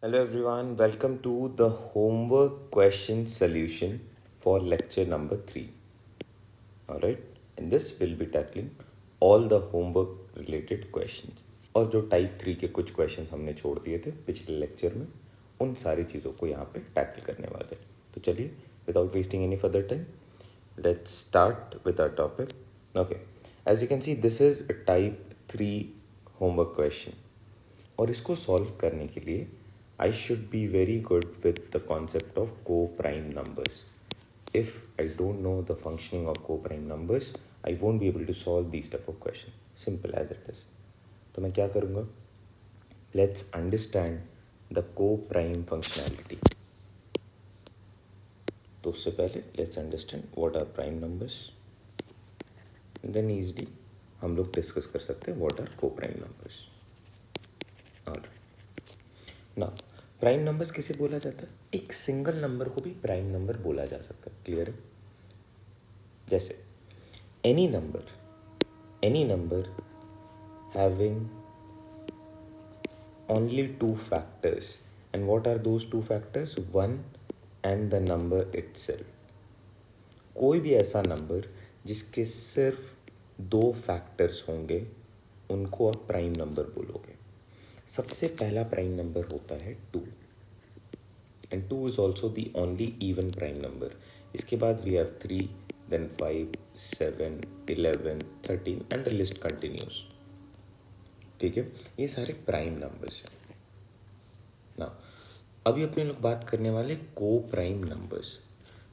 Hello everyone, welcome to the homework question solution for lecture number 3. Alright, in this we'll be tackling all the homework related questions. और जो type 3 के कुछ questions हमने छोड़ दिए थे पिछले लेक्चर में उन सारी चीज़ों को यहाँ पे टैकल करने वाले हैं. तो चलिए without wasting any further time let's start with our topic. Okay, as you can see this is a type 3 homework question. और इसको सॉल्व करने के लिए I should be very good with the concept of को prime numbers. If I don't know the functioning of को prime numbers I won't be able to solve this type of question. Simple as it is. तो मैं क्या करूँगा, let's understand the coprime functionality. तो उससे पहले let's understand what are prime numbers, then easily हम लोग डिस्कस कर सकते हैं व्हाट आर को प्राइम नंबर्स. ना प्राइम नंबर्स किसे बोला जाता है? एक सिंगल नंबर को भी प्राइम नंबर बोला जा सकता है. क्लियर है? जैसे any number having only two factors, and what are those two factors? 1 and the number itself. कोई भी ऐसा नंबर जिसके सिर्फ 2 फैक्टर्स होंगे उनको आप प्राइम नंबर बोलोगे. सबसे पहला प्राइम नंबर होता है 2, and 2 is also the only even prime number. इसके बाद we have 3, then 5, 7, 11, 13 and the list continues. ठीक है, ये सारे प्राइम नंबर्स हैं ना. अभी अपने लोग बात करने वाले को prime numbers.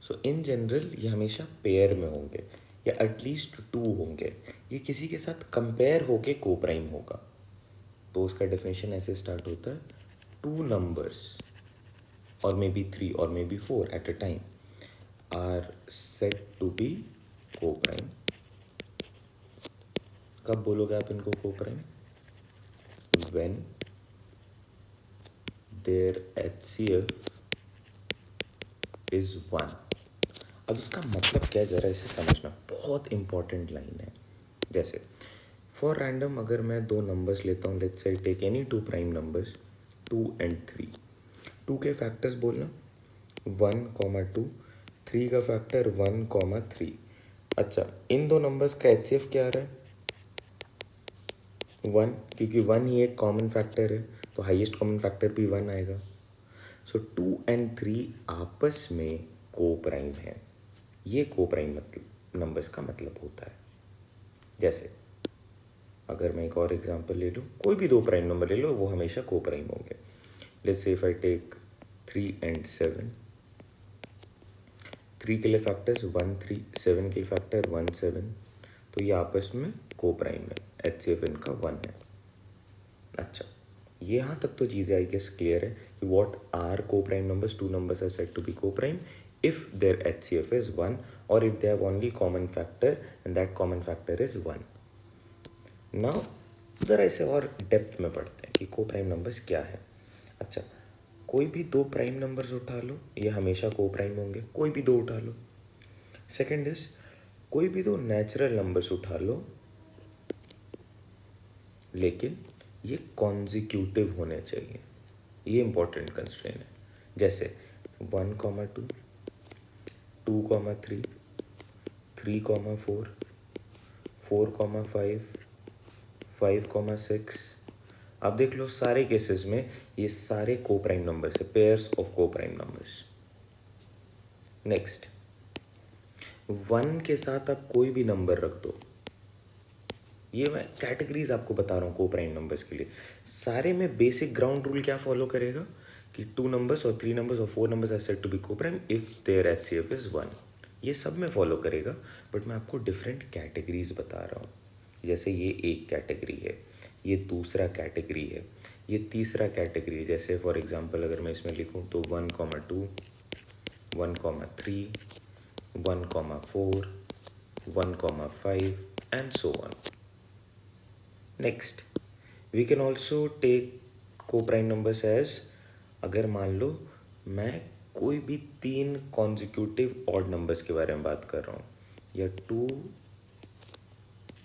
So in general ये हमेशा पेयर में होंगे या एटलीस्ट 2 होंगे. ये किसी के साथ कंपेयर होके को प्राइम होगा. तो उसका डेफिनेशन ऐसे स्टार्ट होता है, 2 नंबर्स और मे बी 3 और may be 4 at a time are set to be coprime. कब बोलोगे आप इनको coprime? When there HCF is 1. अब इसका मतलब क्या है ज़रा इसे समझना, बहुत इंपॉर्टेंट लाइन है. जैसे फॉर रैंडम अगर मैं 2 नंबर्स लेता हूँ, let's say take any 2 prime numbers 2 and 3. 2 के फैक्टर्स बोलना 1, 2. 3 का फैक्टर 1, 3. अच्छा, इन 2 नंबर्स का HCF क्या आ रहा है? 1, क्योंकि 1 ही एक कॉमन फैक्टर है तो हाईएस्ट कॉमन फैक्टर भी 1 आएगा. सो 2 and 3 आपस में को प्राइम है. ये को प्राइम मतलब नंबर्स का मतलब होता है. जैसे अगर मैं एक और एग्जांपल ले लूँ, कोई भी 2 प्राइम नंबर ले लो, वो हमेशा को प्राइम होंगे. Let's say if I take 3 and 7. 3 के लिए फैक्टर्स 1, 3, 7 के लिए फैक्टर 1, 7. तो ये आपस में को प्राइम है. HCF इनका 1 है. अच्छा, ये यहाँ तक तो चीज़ें आई गेस क्लियर है कि व्हाट आर को prime numbers. 2 numbers are said to be coprime if their HCF is 1 और if they have only common factor and that common factor is 1. Now ज़रा इसे और डेप्थ में पढ़ते हैं कि को प्राइम नंबर्स क्या है. अच्छा, कोई भी 2 प्राइम नंबर्स उठा लो, ये हमेशा को प्राइम होंगे. कोई भी 2 उठा लो. सेकंड इज कोई भी 2 नेचुरल नंबर्स उठा लो, लेकिन ये कॉन्जिक्यूटिव होने चाहिए. ये इंपॉर्टेंट कंस्ट्रेंट है. जैसे 1, 2, 2, 3, 3, 4, 4, 5, 5, 6. अब देख लो सारे केसेस में ये सारे को प्राइम नंबर्स है, पेयर्स ऑफ को प्राइम नंबर्स. नेक्स्ट, 1 के साथ आप कोई भी नंबर रख दो. ये मैं कैटेगरीज आपको बता रहा हूँ को प्राइम नंबर्स के लिए. सारे में बेसिक ग्राउंड रूल क्या फॉलो करेगा कि 2 नंबर्स और 3 नंबर्स और 4 numbers are said to be coprime if their HCF is 1. ये सब में फॉलो करेगा, बट मैं आपको डिफरेंट कैटेगरीज बता रहा हूँ. जैसे ये एक कैटेगरी है, ये दूसरा कैटेगरी है, ये तीसरा कैटेगरी है. जैसे फॉर एग्जांपल अगर मैं इसमें लिखूँ तो 1, 2, 1, 3, 1, 4, 1, 5 and so on. Next, we can also take को प्राइम नंबर्स एज, अगर मान लो मैं कोई भी 3 कॉन्जिक्यूटिव ऑड नंबर्स के बारे में बात कर रहा हूँ, या 2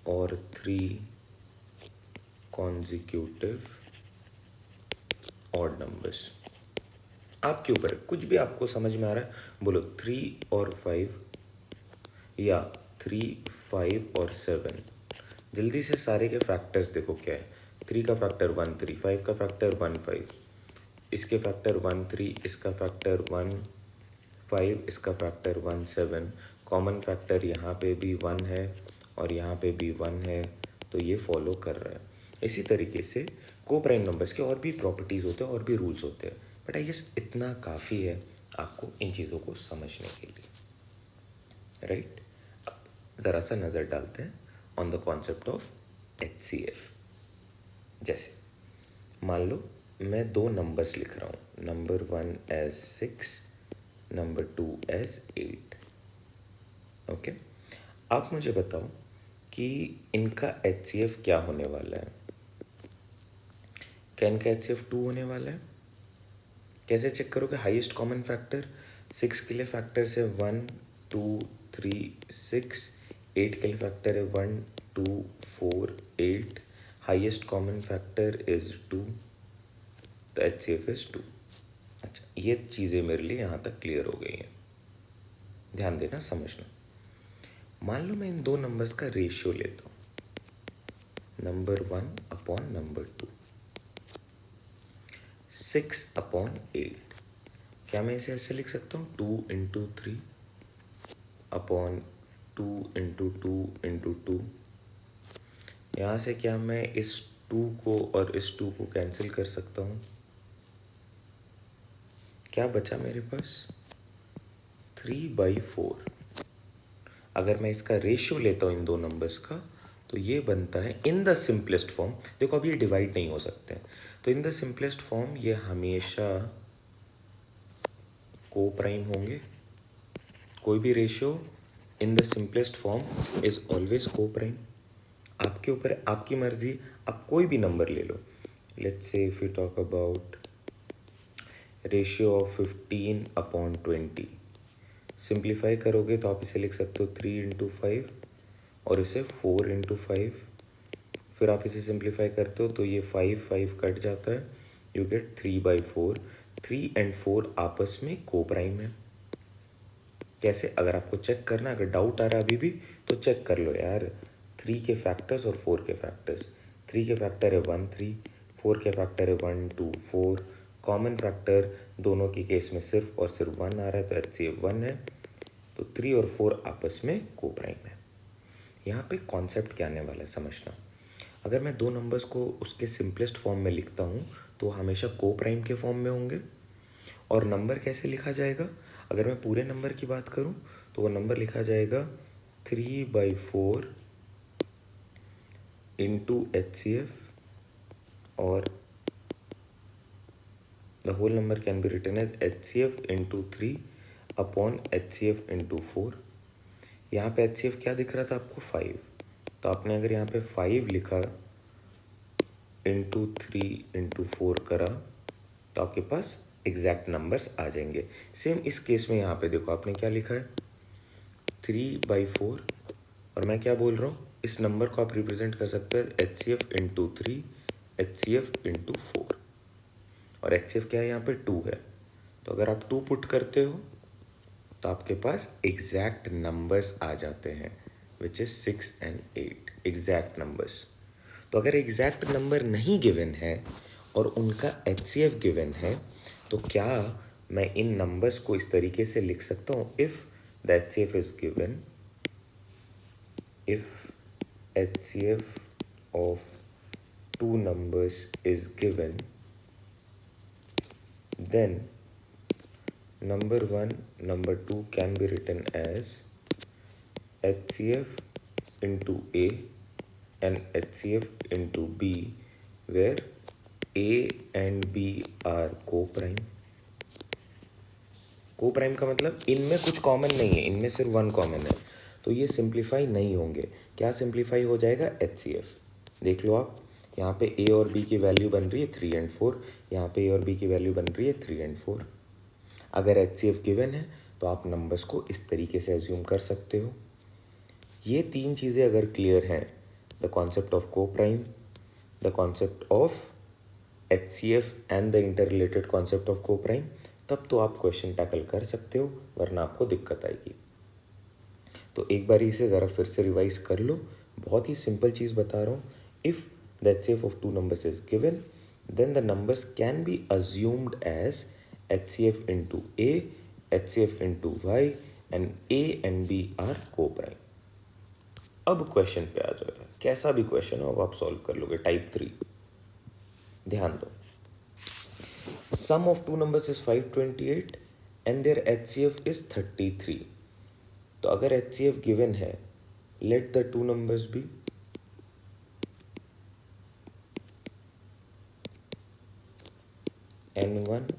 और 3 कॉन्जिक्यूटिव ऑड नंबर्स. आपके ऊपर है, कुछ भी आपको समझ में आ रहा है बोलो। 3 और 5 या 3, 5 और 7। जल्दी से सारे के फैक्टर्स देखो क्या है। 3 का फैक्टर 1 3, 5 का फैक्टर 1 5, इसके फैक्टर 1 3, इसका फैक्टर 1 5, इसका फैक्टर 1 7। कॉमन फैक्टर यहाँ पे भी 1 है और यहाँ पे भी 1 है, तो ये फॉलो कर रहा है। इसी तरीके से को प्राइम नंबर्स के और भी प्रॉपर्टीज़ होते हैं और भी रूल्स होते हैं, बट आई गेस इतना काफ़ी है आपको इन चीज़ों को समझने के लिए, राइट। अब ज़रा सा नज़र डालते हैं on the concept of HCF। जैसे मान लो मैं दो नंबर्स लिख रहा हूँ, number 1 as 6, number 2 as 8। Okay, आप मुझे बताओ कि इनका HCF क्या होने वाला है। क्या इनका HCF 2 होने वाला है? कैसे चेक करोगे? हाईएस्ट कॉमन फैक्टर 6 के लिए फैक्टर है 1 2 3 6, 8 के लिए फैक्टर है 1 2 4 8, हाईएस्ट कॉमन फैक्टर इज 2, तो HCF इज 2। अच्छा, ये चीज़ें मेरे लिए यहाँ तक क्लियर हो गई हैं, ध्यान देना, समझना। मान लो मैं इन दो नंबर्स का रेशियो लेता हूँ, नंबर 1 अपॉन नंबर 2, 6 अपॉन 8। क्या मैं इसे ऐसे लिख सकता हूँ 2 इंटू 3 अपॉन 2 इंटू 2 इंटू 2। यहाँ से क्या मैं इस 2 को और इस 2 को कैंसिल कर सकता हूँ? क्या बचा मेरे पास? 3/4। अगर मैं इसका रेशियो लेता हूँ इन दो नंबर्स का, तो ये बनता है इन द सिंपलेस्ट फॉर्म। देखो अब ये डिवाइड नहीं हो सकते, तो इन द सिंपलेस्ट फॉर्म ये हमेशा को प्राइम होंगे। कोई भी ratio in the simplest form is always को प्राइम। आपके ऊपर है, आपकी मर्जी, आप कोई भी नंबर ले लो। Let's say if you talk about ratio of 15 upon 20, simplify करोगे तो आप इसे लिख सकते हो 3 इंटू 5 और इसे 4 इंटू 5। फिर आप इसे सिंप्लीफाई करते हो तो ये 5 5 कट जाता है, यू गेट 3/4। 3 एंड 4 आपस में को प्राइम है। कैसे? अगर आपको चेक करना, अगर डाउट आ रहा है अभी भी, तो चेक कर लो यार। 3 के फैक्टर्स और 4 के फैक्टर्स, 3 के फैक्टर है 1 3, 4 के फैक्टर है 1 2 4। कॉमन फैक्टर दोनों के केस में सिर्फ और सिर्फ 1 आ रहा है, तो HCF 1 है। तो 3 और 4 आपस में को प्राइम है। यहाँ पे कॉन्सेप्ट क्या आने वाला है समझना। अगर मैं दो नंबर्स को उसके सिंपलेस्ट फॉर्म में लिखता हूँ तो हमेशा को प्राइम के फॉर्म में होंगे। और नंबर कैसे लिखा जाएगा? अगर मैं पूरे नंबर की बात करूँ तो वो नंबर लिखा जाएगा 3/4 इंटू HCF, और the whole number can be written as HCF into 3 upon HCF into 4। यहाँ पे HCF क्या दिख रहा था आपको? 5। तो आपने अगर यहाँ पे 5 लिखा इंटू 3 इंटू 4 करा तो आपके पास एग्जैक्ट नंबर्स आ जाएंगे। सेम इस केस में यहाँ पे देखो आपने क्या लिखा है 3/4, और मैं क्या बोल रहा हूँ, इस नंबर को आप रिप्रेजेंट कर सकते हैं HCF इंटू 3, HCF इंटू 4, और HCF क्या है यहाँ पे 2 है। तो अगर आप 2 पुट करते हो तो आपके पास एग्जैक्ट नंबर्स आ जाते हैं, which is 6 and 8, exact numbers. तो अगर एग्जैक्ट नंबर नहीं गिवन है और उनका HCF गिवन है, तो क्या मैं इन नंबर्स को इस तरीके से लिख सकता हूँ? If the HCF is given, if HCF of two numbers is given, then number 1, number 2 can be written as HCF into A and HCF into B, where A and B are co-prime. Co-prime का मतलब इनमें कुछ common नहीं है, इनमें सिर्फ 1 common है, तो ये सिंप्लीफाई नहीं होंगे। क्या सिंप्लीफाई हो जाएगा? HCF। देख लो आप, यहाँ पे A और B की वैल्यू बन रही है 3 एंड 4, यहाँ पे A और B की वैल्यू बन रही है 3 एंड 4। अगर HCF गिवन है तो आप नंबर्स को इस तरीके से एज्यूम कर सकते हो। ये तीन चीज़ें अगर क्लियर हैं, द कॉन्सेप्ट ऑफ को prime, the concept of HCF and the inter related concept of को प्राइम, तब तो आप क्वेश्चन टैकल कर सकते हो, वरना आपको दिक्कत आएगी। तो एक बार इसे ज़रा फिर से रिवाइज कर लो। बहुत ही सिंपल चीज़ बता रहा हूँ। If the HCF of two numbers is given, then the numbers can be assumed as HCF into A, HCF into Y, and A and B are coprime. अब क्वेश्चन पे आ जाएगा, कैसा भी क्वेश्चन हो अब आप सॉल्व कर लोगे। टाइप 3, ध्यान दो। Sum of two numbers is 528 and their HCF is 33। तो अगर HCF गिवन है, let the two numbers be N1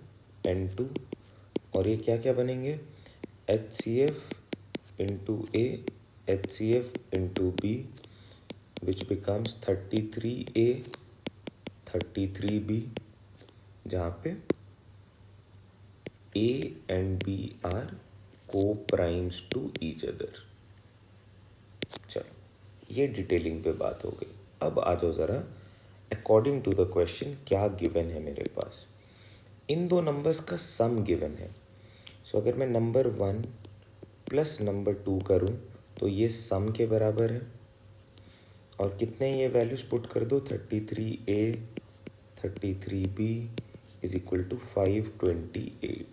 N2, और ये क्या क्या बनेंगे, HCF into A, HCF into B, which becomes 33A 33B, जहाँ पे A and B are coprimes to each other. चलो ये डिटेलिंग पे बात हो गई। अब आ जाओ ज़रा अकॉर्डिंग टू द क्वेश्चन क्या गिवन है मेरे पास। इन दो नंबर्स का सम गिवन है। सो अगर मैं नंबर 1 प्लस नंबर 2 करूँ तो ये सम के बराबर है। और कितने ये वैल्यूज पुट कर दो, 33A 33B is equal to 528।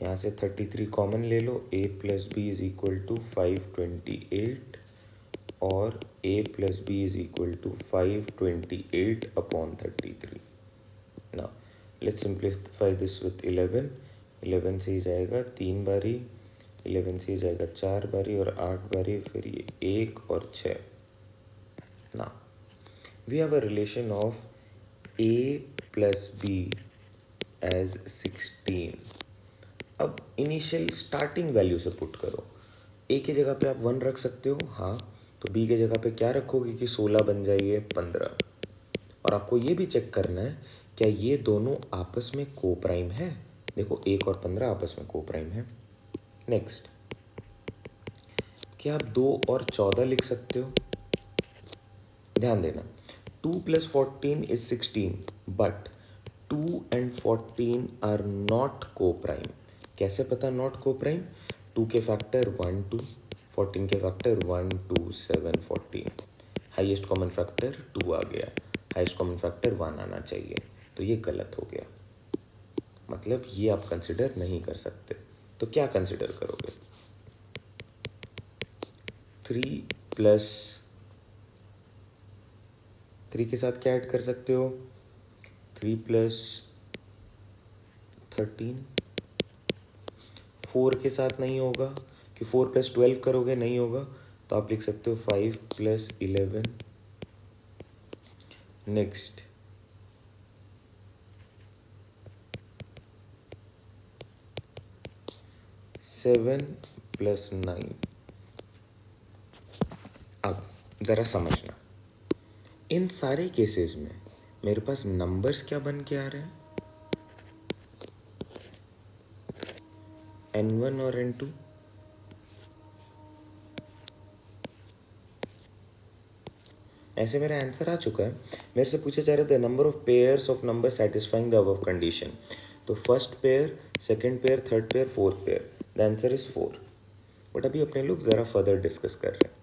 यहाँ से 33 कॉमन ले लो, A plus B is equal to 528, और A plus B is equal to 528 upon 33। Now let's simplify this with 11। 11 से ही जाएगा 3 बारी, 11 से ही जाएगा 4 बारी, और 8 बारी, फिर ये 1 और 6। Now we have a relation of A plus B as 16। अब इनिशियल स्टार्टिंग वैल्यू से पुट करो। A की जगह पे आप 1 रख सकते हो, हाँ, तो B की जगह पे क्या रखोगे कि 16 बन जाइए 15। और आपको ये भी चेक करना है क्या ये दोनों आपस में को प्राइम है। देखो 1 और 15 आपस में को प्राइम है। नेक्स्ट, क्या आप 2 और 14 लिख सकते हो। ध्यान देना, 2 plus 14 is 16, but 2 and 14 are not coprime. कैसे पता नॉट को प्राइम, 2 के फैक्टर 1 2, 14 के फैक्टर 1 2 7 14, हाईएस्ट कॉमन फैक्टर 2 आ गया, हाईएस्ट कॉमन फैक्टर 1 आना चाहिए, तो ये गलत हो गया। मतलब ये आप कंसिडर नहीं कर सकते। तो क्या कंसिडर करोगे, 3 प्लस 3 के साथ क्या ऐड कर सकते हो, 3 प्लस 13। 4 के साथ नहीं होगा कि 4 प्लस 12 करोगे, नहीं होगा, तो आप लिख सकते हो 5 प्लस 11। Next, 7 plus 9। अब ज़रा समझना, इन सारे केसेस में मेरे पास नंबर्स क्या बन के आ रहे हैं, N1 और N2। ऐसे मेरा आंसर आ चुका है। मेरे से पूछा जा रहा है the number of pairs of number satisfying the above condition. तो first pair, second pair, third pair, fourth pair, the answer is 4। But अभी अपने लोग ज़रा फर्दर डिस्कस कर रहे हैं।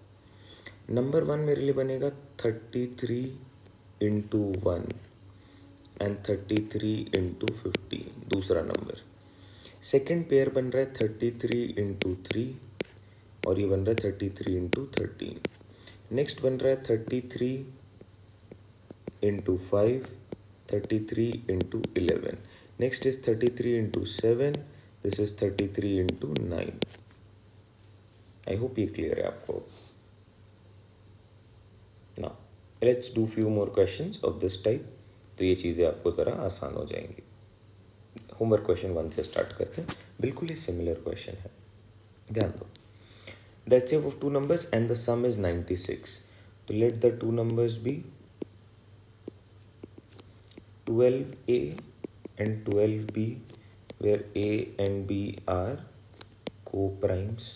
नंबर 1 मेरे लिए बनेगा 33 इंटू 1 एंड 33 इंटू 15, दूसरा नंबर। सेकेंड पेयर बन रहा है 33 इंटू 3, और ये बन रहा है 33 इंटू 13। नेक्स्ट बन रहा है 33 into 5, 33 into 11। Next is 33 into 7, this is 33 into 9। I hope ये क्लियर है आपको। Now let's do few more questions of this type, तो ये चीज़ें आपको ज़रा आसान हो जाएंगी। होमवर्क क्वेश्चन 1 से स्टार्ट करते हैं। बिल्कुल ही सिमिलर क्वेश्चन है, ध्यान दो। The HCF of two numbers and the sum is 96. So let the two numbers be 12A and 12B, where A and B are co-primes.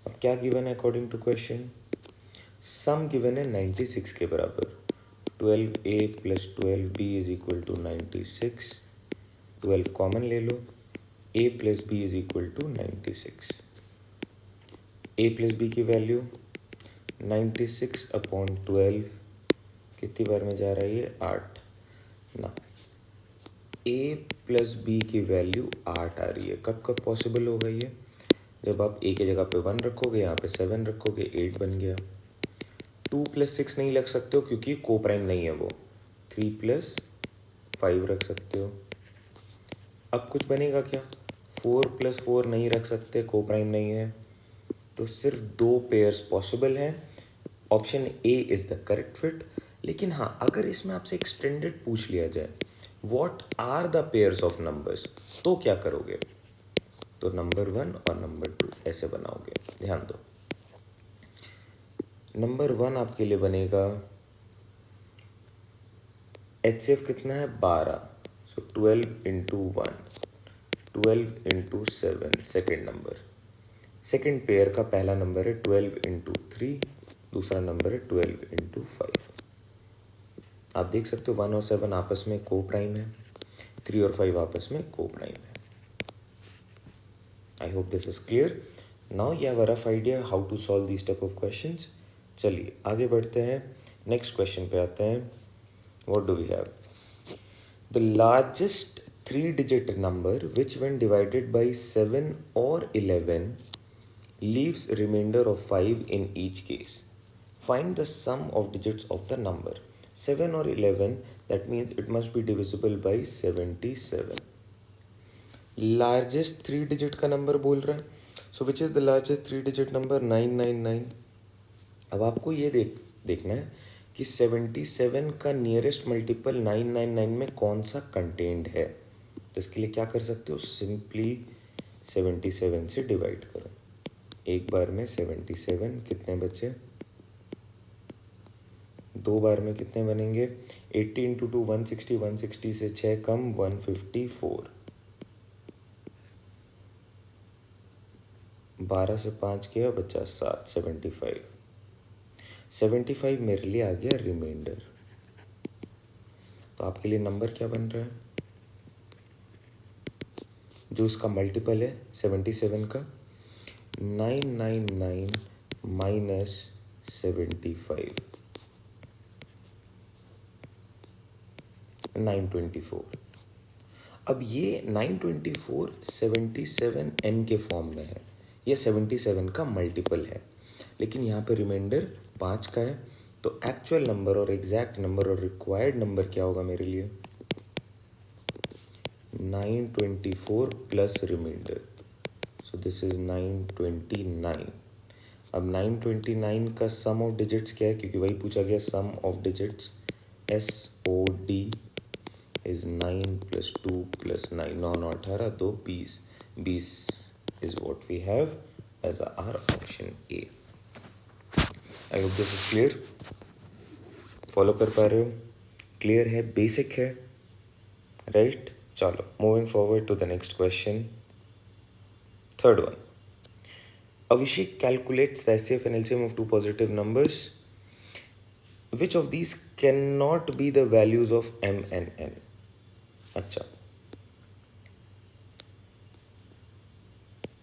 अब क्या गिवन है according to question, sum given है 96 के बराबर। 12A plus 12B is equal to 96, 12 common ले लो, a plus B is equal to 96। a plus B की value 96/12 कितनी बार में जा रही है? 8 ना। a प्लस बी की वैल्यू 8 आ रही है। कब कब पॉसिबल होगा ये? जब आप a की जगह पे 1 रखोगे, यहाँ पे 7 रखोगे, 8 बन गया। 2 + 6 नहीं रख सकते हो क्योंकि को प्राइम नहीं है वो। 3 + 5 रख सकते हो। अब कुछ बनेगा क्या? 4 + 4 नहीं रख सकते, को प्राइम नहीं है, तो सिर्फ 2 पेयर्स पॉसिबल हैं। Option A is the correct fit. लेकिन हाँ, अगर इसमें आपसे एक्सटेंडेड पूछ लिया जाए what are the pairs of numbers, तो क्या करोगे? तो नंबर 1 और नंबर 2 ऐसे बनाओगे। ध्यान दो, नंबर 1 आपके लिए बनेगा HCF कितना है? 12, सो 12 × 1, 12 × 7 सेकेंड नंबर। सेकेंड पेयर का पहला नंबर है 12 × 3, दूसरा नंबर है 12 × 5। आप देख सकते हो 1 और 7 आपस में को प्राइम है, 3 और 5 आपस में को प्राइम है। I hope this is clear. Now you have a rough idea how to solve this type of questions. चलिए आगे बढ़ते हैं, नेक्स्ट क्वेश्चन पे आते हैं। What do we have? The largest 3-digit number which when divided by 7 or 11 leaves remainder of 5 in each case. Find the sum of digits of the number. 7 or 11, that means it must be divisible by 77. Largest 3-digit का number बोल रहा है, so which is the largest 3-digit number? 999. अब आपको ये देखना है कि 77 का नियरेस्ट मल्टीपल 999 में कौन सा कंटेंड है। तो इसके लिए क्या कर सकते हो? सिंपली 77 से डिवाइड करो। एक बार में 77 कितने बचे? 2 बार में कितने बनेंगे? 80 × 2 160, 160 से 6 कम 154, 12 से 5 किया बचा 7, 75। 75 मेरे लिए आ गया रिमाइंडर। तो आपके लिए नंबर क्या बन रहा है? जो इसका मल्टीपल है 77 का, 999 माइनस 75, 924। अब ये 924 77n के फॉर्म में है, ये 77 का मल्टीपल है, लेकिन यहाँ पे रिमाइंडर 5 का है। तो एक्चुअल नंबर और एग्जैक्ट नंबर और रिक्वायर्ड नंबर क्या होगा मेरे लिए? 924 plus reminder, so this is 929। अब 929 का सम ऑफ डिजिट्स क्या है? क्योंकि वही पूछा गया, सम of digits SOD is 9 + 2 + 9, 9 9 18, 2 20, 20 is what we have as our option A. I hope this is clear. Follow कर पा रहे हो? क्लियर है, बेसिक है, राइट? चलो moving forward to the next question, third one. Abhishek calculates the HCF and LCM of two positive numbers. Which of these cannot be the values of M and N? अच्छा,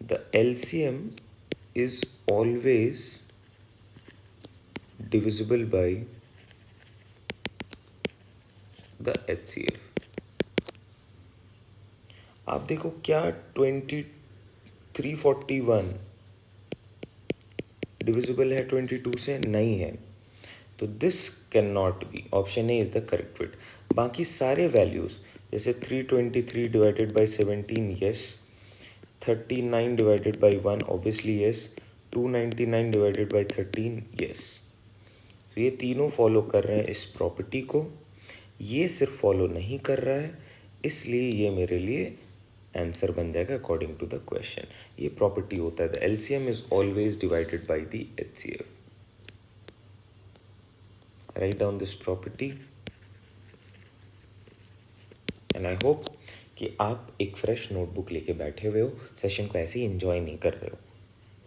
the LCM is always divisible by the HCF. आप देखो क्या 2341 divisible है 22 से? नहीं है, तो this can not be. Option A is the correct fit. बाकी सारे वैल्यूज जैसे 323 divided by 17 yes, 39 divided by 1 obviously yes, 299 divided by 13 yes. तो ये तीनों फॉलो कर रहे हैं इस प्रॉपर्टी को, ये सिर्फ फॉलो नहीं कर रहा है, इसलिए ये मेरे लिए आंसर बन जाएगा अकॉर्डिंग टू द क्वेश्चन। ये प्रॉपर्टी होता है, the LCM is always divided by the HCF. Write down this property and I hope कि आप एक फ्रेश नोटबुक लेके बैठे हुए हो, सेशन को ऐसे ही एंजॉय नहीं कर रहे हो,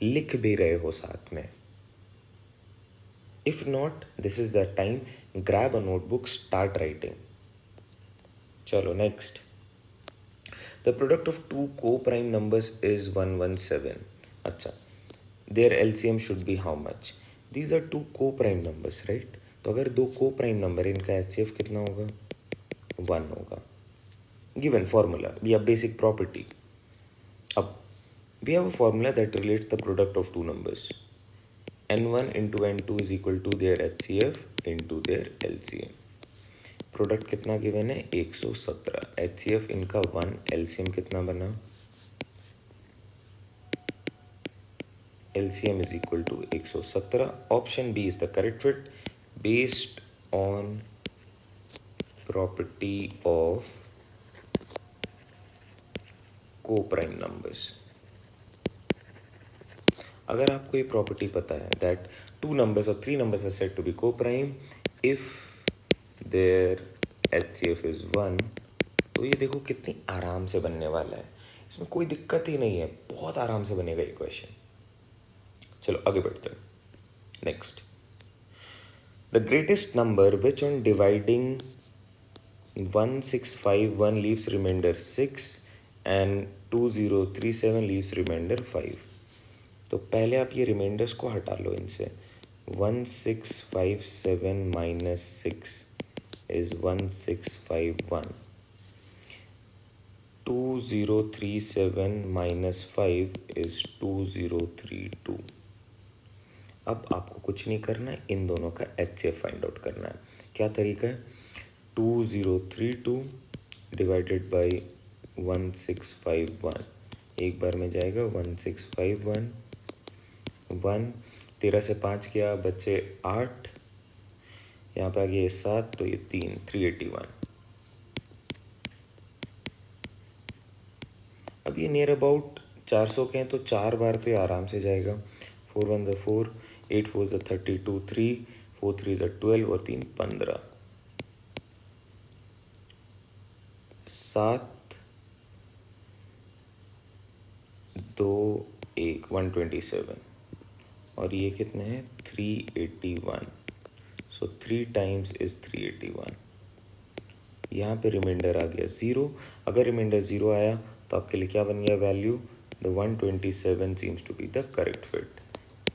लिख भी रहे हो साथ में। If not, this is the time, grab a notebook, start writing. चलो next, The product of two co-prime numbers is 117. अच्छा, their LCM should be how much? These are two co-prime numbers, right? तो अगर दो co-prime number इनका HCF कितना होगा? 1 होगा. Given formula, we have basic property. अब we have a formula that relates the product of two numbers. N1 into N2 is equal to their HCF into their LCM. Product कितना given है? 117. HCF इनका 1, LCM कितना बना? LCM is equal to 117. Option B is the correct fit based on property of co-prime numbers. अगर आपको ये property पता है that two numbers or three numbers are said to be co-prime if their HCF is 1, तो ये देखो कितनी आराम से बनने वाला है. इसमें कोई दिक्कत ही नहीं है, बहुत आराम से बनेगा ये क्वेश्चन. चलो आगे बढ़ते हैं. Next, the greatest number which on dividing 1651 leaves remainder 6 and 2037 leaves remainder 5. तो पहले आप ये रिमाइंडर्स को हटा लो इनसे. 1657 माइनस 6 is 1651. 2037 minus 5 is 2032. अब आपको कुछ नहीं करना है, इन दोनों का HCF फाइंड आउट करना है. क्या तरीका है? 2032 डिवाइडेड बाई 1651. एक बार में जाएगा 1651. 1 13 से 5 किया, बच्चे 8, यहाँ पे आ गया 7, तो ये 3, 381. अब ये नियर अबाउट 400 के हैं, तो 4 बार तो ये आराम से जाएगा. 4 1 ज़ा 4, 8 4 ज़ा 32, 3 4 3 ज़ा 12 और 3 15. 7 2 1 127 और ये कितने हैं? 381. सो 3 टाइम्स इज 381. यहाँ पे रिमाइंडर आ गया 0. अगर रिमाइंडर 0 आया तो आपके लिए क्या बन गया value? The 127 seems to be the correct fit.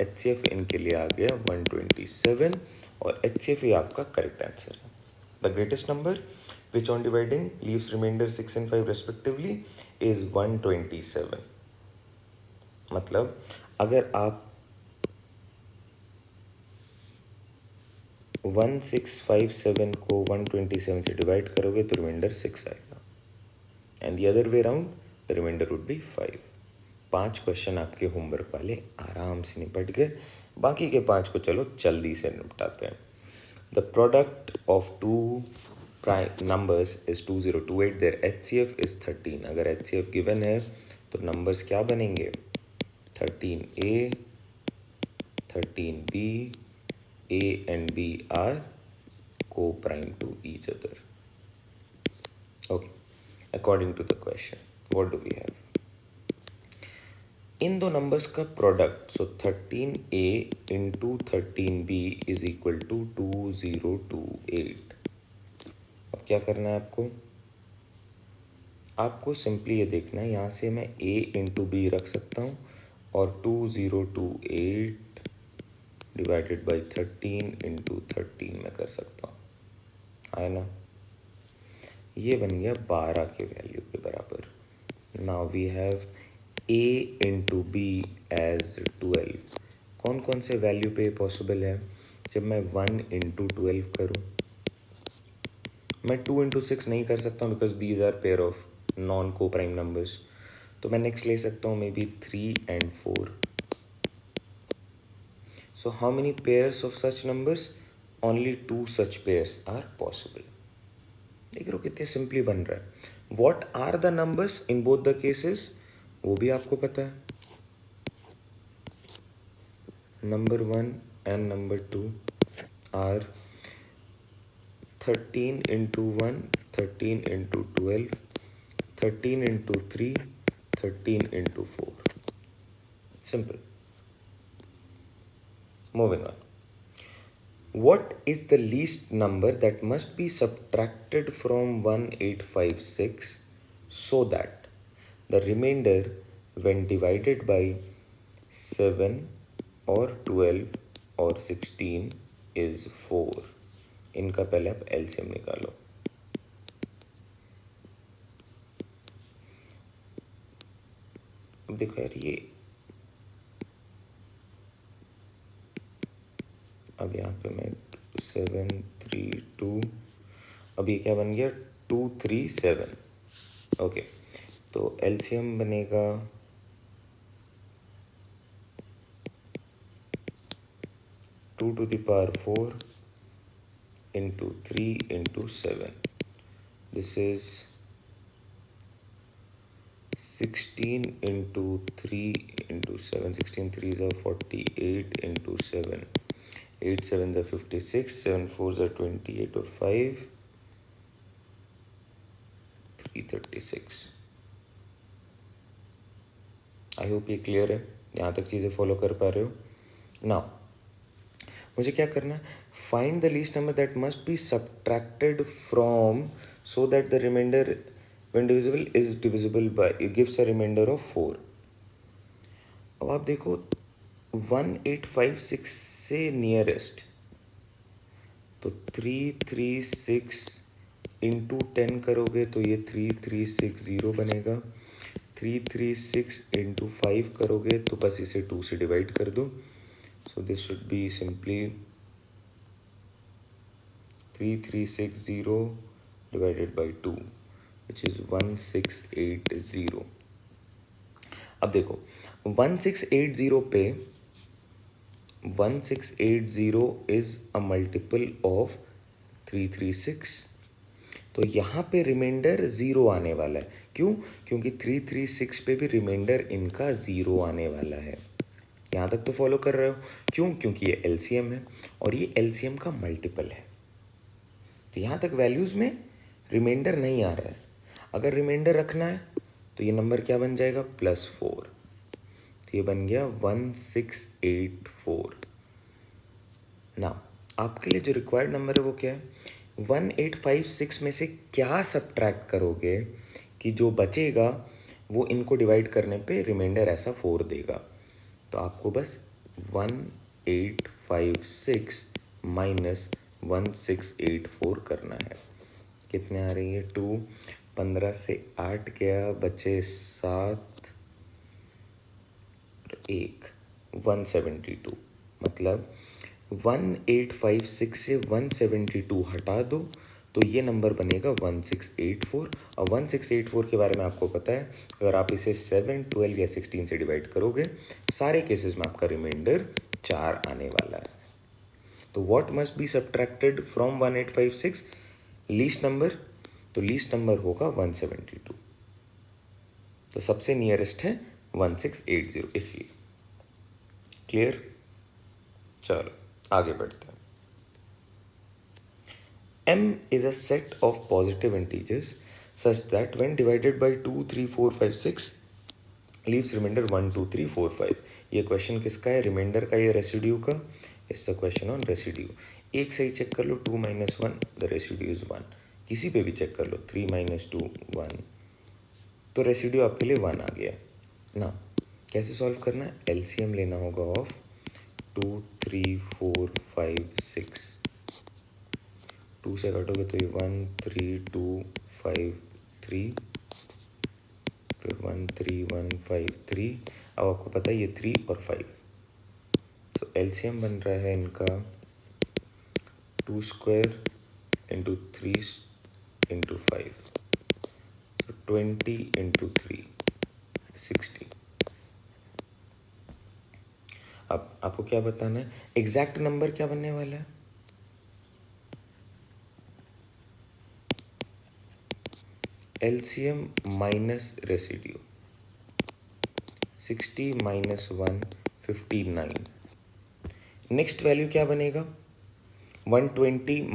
HCF इनके लिए आ गया 127 और HCF ही आपका करेक्ट आंसर है. The greatest number which on dividing leaves remainder 6 and 5 respectively is 127. मतलब अगर आप 1657 को 127 से डिवाइड करोगे तो रिमाइंडर 6 आएगा and the other way around the remainder would be 5. 5 question आपके होमवर्क वाले आराम से निपट गए. बाकी के 5 को चलो जल्दी से निपटाते हैं. The product of two numbers is 2028. Their HCF is 13. अगर HCF गिवन है तो नंबर्स क्या बनेंगे? 13A 13B. A and B are co-prime to each other. Okay, according to the question, what do we have? इन दो numbers का product, so 13A into 13B is equal to 2028. अब क्या करना है आपको? आपको सिंपली ये देखना है, यहाँ से मैं A इंटू B रख सकता हूँ और 2028 डिवाइडेड बाई 13 इंटू 13 में कर सकता हूँ. है ना? ये बन गया 12 के वैल्यू के बराबर. Now we have A into B as 12. कौन कौन से वैल्यू पे पॉसिबल है? जब मैं 1 इंटू 12 करूँ, मैं 2 इंटू 6 नहीं कर सकता हूँ because these are pair of non co prime numbers. तो मैं नेक्स्ट ले सकता हूँ may be 3 and 4. So how many pairs of such numbers? Only 2 such pairs are possible. देख लो कितने सिंपली बन रहा है. What are the numbers in both the cases? वो भी आपको पता है. Number 1 and number 2 are 13 into 1, 13 into 12, 13 into 3, 13 into 4. Simple. Moving on. What is the least number that must be subtracted from 1856 so that the remainder when divided by 7 और 12 और 16 is 4। इनका पहले आप एलसीएम निकालो। अब देखो यार ये, अब यहाँ पे मैं 7 3 2, अब ये क्या बन गया 2 3 7। ओके, तो एलसीएम बनेगा 2 to the power 4 into 3 into 7. This is 16 into 3 into 7. 16 3s are 48 into 7. 8 7s are 56. 7 4s are 28 or 5. 336. I hope ये क्लियर है, यहाँ तक चीज़ें फॉलो कर पा रहे हो। नाउ मुझे क्या करना है, find the least number that must be subtracted from so that the remainder when divisible is divisible by gives a remainder of 4। अब आप देखो 1856 से नियरेस्ट, तो 336 इंटू 10 करोगे तो ये 3360 बनेगा। 336 इंटू 5 करोगे तो बस इसे 2 से डिवाइड कर दो। So this should be simply 3360 divided by 2, which is 1680। अब देखो 1680 पे 1680 is a multiple of 336, तो यहाँ पे रिमाइंडर 0 आने वाला है। क्यों? क्योंकि 336 पे भी रिमाइंडर इनका 0 आने वाला है। यहाँ तक तो फॉलो कर रहे हो? क्यों? क्योंकि ये एलसीएम है और ये एलसीएम का मल्टीपल है, तो यहाँ तक वैल्यूज़ में रिमाइंडर नहीं आ रहा है। अगर रिमाइंडर रखना है तो ये नंबर क्या बन जाएगा +4, तो ये बन गया 1684। ना आपके लिए जो रिक्वायर्ड नंबर है वो क्या है, 1856 में से क्या सब्ट्रैक्ट करोगे कि जो बचेगा वो इनको डिवाइड करने पे रिमाइंडर ऐसा 4 देगा। तो आपको बस 1856 माइनस 1684 करना है। कितने आ रही है 2, 15 से 8 गया, बचे 7, 1, 172। मतलब 1856 से 172 हटा दो तो ये नंबर बनेगा 1684। और 1684 के बारे में आपको पता है, अगर आप इसे 7, 12 या 16 से डिवाइड करोगे सारे केसेस में आपका रिमाइंडर 4 आने वाला है। तो what must be subtracted from 1856? Least number, तो लीस्ट नंबर होगा 172, तो सबसे नियरेस्ट है 1680, इसलिए। क्लियर? चलो आगे बढ़ते हैं। M is a set of positive integers such that when divided by 2, 3, 4, 5, 6 leaves remainder 1, 2, 3, 4, 5। ये क्वेश्चन किसका है? रिमाइंडर का, ये रेसिड्यू का। It's a question on residue. एक सही चेक कर लो, 2 - 1 द रेसिड्यू इज 1। किसी पे भी चेक कर लो, 3 - 2 1, तो रेसिड्यू आपके लिए 1 आ गया ना। कैसे सॉल्व करना है? एलसीएम लेना होगा ऑफ 2, 3, 4, 5, 6। 2 से काटोगे तो ये 1, 3, 2, 5, 3, फिर 1, 3, 1, 5, 3। अब आपको पता है ये 3 और 5, तो एलसीएम बन रहा है इनका 2 स्क्वायर इंटू 3 इंटू 5, तो 20 इंटू 3 60। अब आपको क्या बताना है, एग्जैक्ट नंबर क्या बनने वाला है? LCM minus residue, 60 - 1 59। Next value क्या बनेगा? 120 -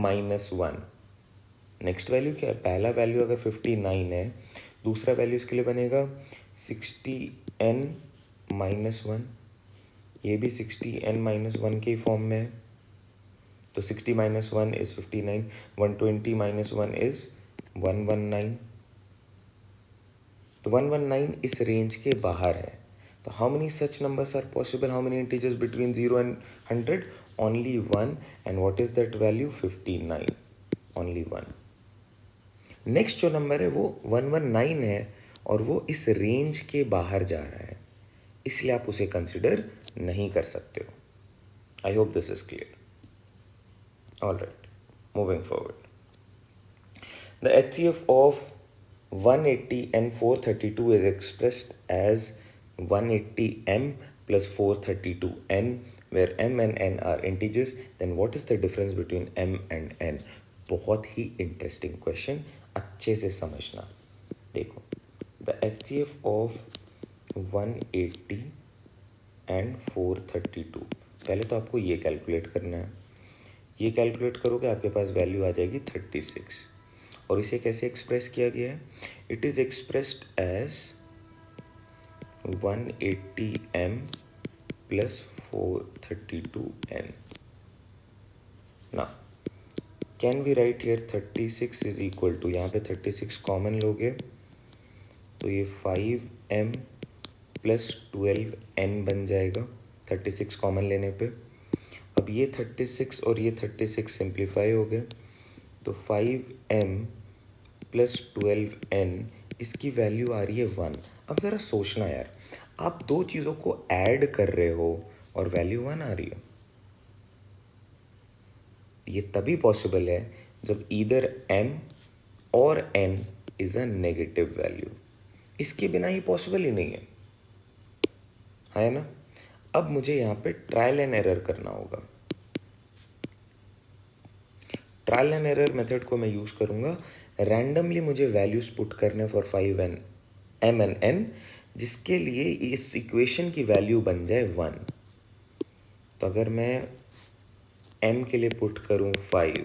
1। नेक्स्ट वैल्यू क्या है? पहला वैल्यू अगर 59 है, दूसरा वैल्यू इसके लिए बनेगा 60n - 1। ये भी 60n - 1 के फॉर्म में है, तो 60 - 1 इज़ 59, 120 - 1 इज़ 119। तो 119 इस रेंज के बाहर है। तो how many such numbers are possible, how many integers between 0 and 100? Only one. And what is that value? 59, only one. Next जो नंबर है वो 119 है और वो इस रेंज के बाहर जा रहा है, इसलिए आप उसे कंसिडर नहीं कर सकते हो। आई hope this is clear. All right, moving forward. The HCF of 180 and 432 is expressed as 180m plus 432n, where m and n are integers. Then what is the difference between m and n? बहुत ही interesting question, अच्छे से समझना। देखो, the HCF of 180 and 432, पहले तो आपको ये calculate करना है। ये कैलकुलेट करोगे आपके पास वैल्यू आ जाएगी 36। और इसे कैसे एक्सप्रेस किया गया है? It is expressed as 180m plus 432n। ना, can we write here 36 is equal to, यहाँ पे 36 कॉमन लोगे तो ये 5m प्लस 12n बन जाएगा 36 कॉमन लेने पे। अब ये 36 और ये 36 सिंप्लीफाई हो गए, तो 5m प्लस 12n, इसकी वैल्यू आ रही है 1। अब ज़रा सोचना यार, आप दो चीज़ों को ऐड कर रहे हो और वैल्यू 1 आ रही है। ये तभी पॉसिबल है जब ईदर m और n is a negative value. इसके बिना ही पॉसिबल ही नहीं है ना। अब मुझे यहाँ पे ट्रायल एंड एरर करना होगा। ट्रायल एंड एरर मेथड को मैं यूज़ करूँगा। रैंडमली मुझे वैल्यूज़ पुट करने for 5 and m and n, जिसके लिए इस इक्वेशन की वैल्यू बन जाए 1। तो अगर मैं m के लिए पुट करूँ 5,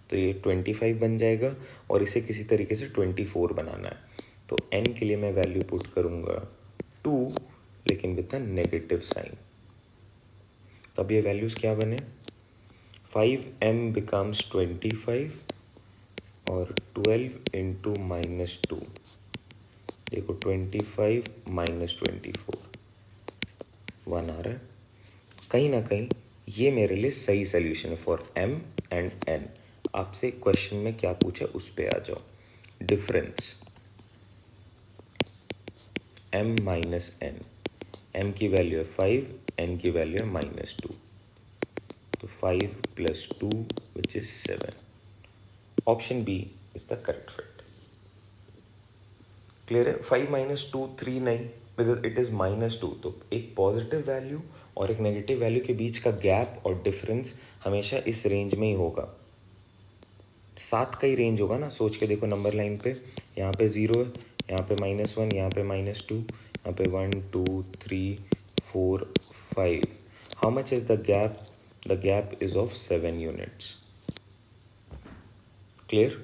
तो ये 25 बन जाएगा और इसे किसी तरीके से 24 बनाना है। तो n के लिए मैं वैल्यू पुट करूँगा 2, लेकिन विद अ नेगेटिव साइन। तब ये वैल्यूज़ क्या बने? 5m becomes 25 और 12 इंटू -2, देखो 25 माइनस 24, 1 आ रहा है। कहीं ना कहीं ये मेरे लिए सही सोल्यूशन है फॉर m एंड n। आपसे क्वेश्चन में क्या पूछा उस पे आ जाओ। Difference m minus n, m की वैल्यू है 5, n की वैल्यू है -2, तो 5 plus 2 which is 7। Option B is the correct fit. Clear है? 5 माइनस 2 3 नहीं, बिकॉज इट इज -2। तो एक पॉजिटिव वैल्यू और एक नेगेटिव वैल्यू के बीच का गैप और डिफरेंस हमेशा इस रेंज में ही होगा। 7 का ही रेंज होगा ना। सोच के देखो नंबर लाइन पे, यहाँ पे 0 है, यहाँ पे -1, यहाँ पे -2, यहाँ पे 1 2 3 4 5। How much is the gap? The gap is of 7 units. Clear?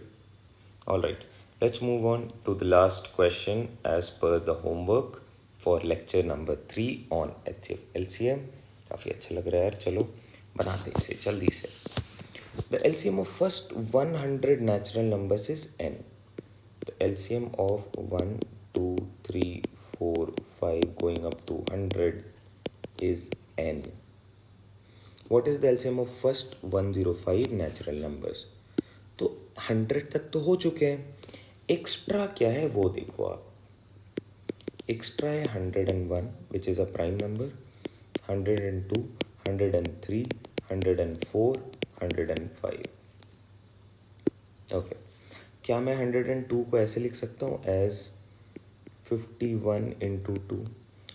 All right. Let's move on to the last question as per the homework for lecture number 3 on HCF LCM. काफ़ी अच्छा लग रहा है यार, चलो बनाते हैं इसे जल्दी से। The LCM of first 100 natural numbers is n. The LCM of 1 2 3 4 5 going up to 100 is n. What is the LCM of first 105 natural numbers? तो 100 तक तो हो चुके हैं। एक्स्ट्रा क्या है वो देखो आप। एक्स्ट्रा है 101 which is a prime number, 102 103 104 105। Okay, क्या मैं 102 को ऐसे लिख सकता हूँ एज 51 इंटू 2,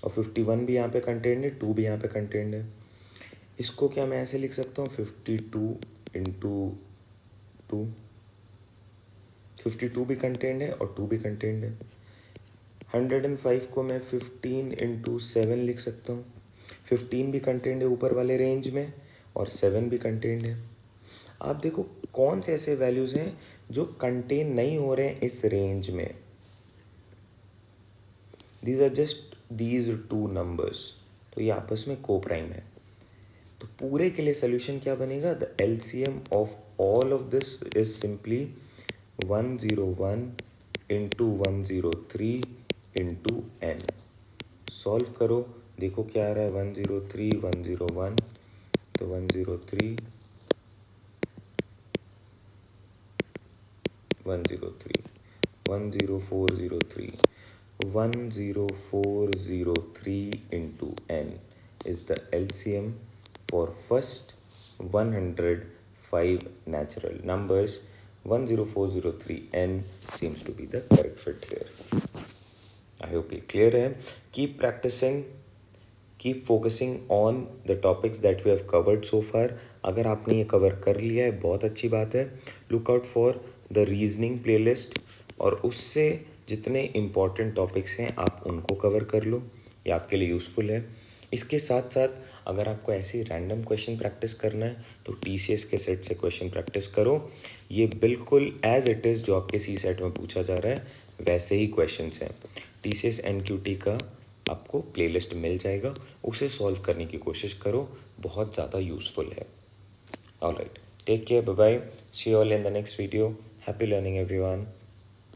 और 51 भी यहाँ पे कंटेंट है, 2 भी यहाँ पे कंटेंट है। इसको क्या मैं ऐसे लिख सकता हूँ 52 इंटू 2, 52 भी कंटेंट है और 2 भी कंटेंट है। 105 को मैं 15 इंटू 7 लिख सकता हूँ। 15 भी कंटेंट है ऊपर वाले रेंज में और 7 भी कंटेंट है। आप देखो कौन से ऐसे वैल्यूज़ हैं जो कंटेन नहीं हो रहे हैं इस रेंज में। These are just these 2 numbers, तो ये आपस में को प्राइम है। तो पूरे के लिए सोल्यूशन क्या बनेगा? The LCM of all of this is simply 101 into 103 into n. Solve करो, देखो क्या आ रहा है, 103, 101, तो 103, 103, 10403, 10403 into n is the LCM for first 105 natural numbers. 10403n seems to be the correct fit here. I hope ये clear है. Keep practicing, keep focusing on the topics that we have covered so far. अगर आपने ये cover कर लिया है बहुत अच्छी बात है. Look out for the reasoning playlist और उससे जितने important topics हैं आप उनको कवर कर लो, ये आपके लिए यूज़फुल है. इसके साथ साथ अगर आपको ऐसी रैंडम क्वेश्चन प्रैक्टिस करना है तो TCS के सेट से क्वेश्चन प्रैक्टिस करो. ये बिल्कुल एज इट इज़ जो आपके सी सेट में पूछा जा रहा है वैसे ही क्वेश्चंस हैं. TCS NQT का आपको प्लेलिस्ट मिल जाएगा, उसे सॉल्व करने की कोशिश करो, बहुत ज़्यादा यूज़फुल है. Alright, take care, bye bye, see you all in the next video. Happy learning everyone.